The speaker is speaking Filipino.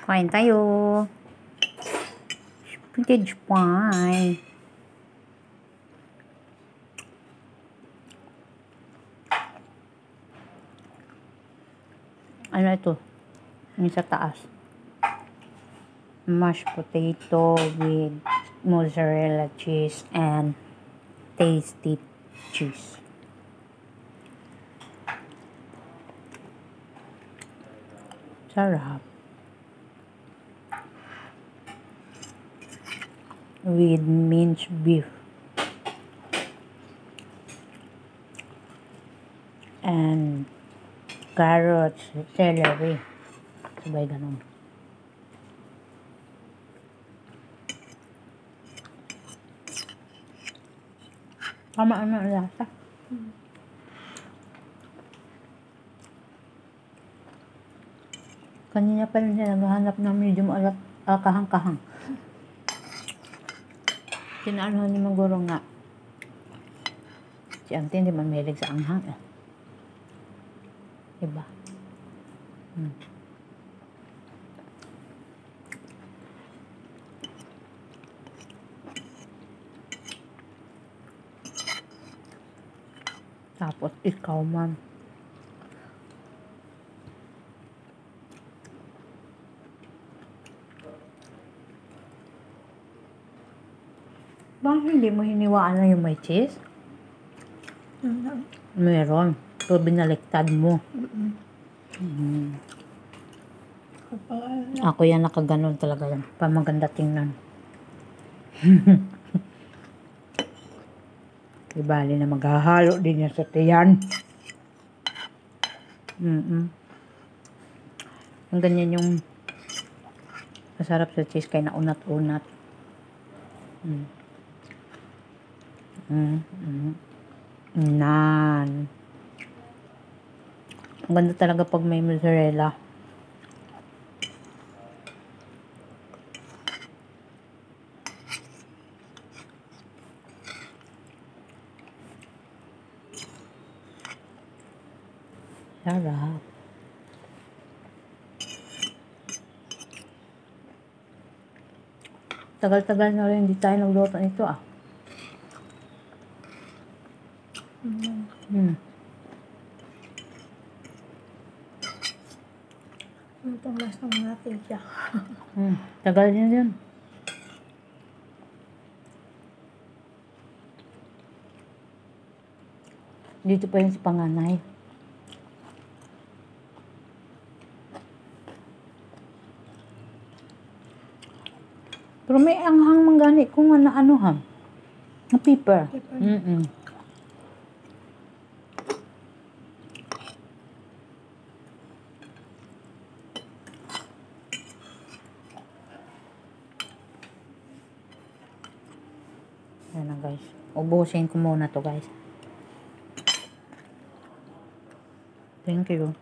Kain tayo. Spinach pie. Ano ito? Yung sa taas. Mashed potato with mozzarella cheese and tasty cheese. Sarap. With minced beef. And carrots, celery. Sabay ganun. Tama ang lasa. Kanina pa rin siya naghahanap ng medium alat, kahang-kahang. Sinaano ni Maguro nga. Si Auntie hindi man mahilig sa anghang. Diba? Tapos ikaw man. Bakit hindi mo hiniwaan na yung may cheese? Meron. So, binaliktad mo. Ako yan nakaganon talaga yan. Pamaganda tingnan. Ibali na maghahalo din yan sa tiyan. Ang ganyan yung masarap sa cheese kaya naunat-unat. Nan. Ang ganda talaga pag may mozzarella. Sarap. Tagal-tagal na rin hindi tayo nagluto nito Itong last ng natin siya. Tagal niya yan. Dito pa yun si panganay. Pero may anghang manggani kung ano ham. Na pepper. Yan na guys. Ubusin ko muna to guys. Thank you.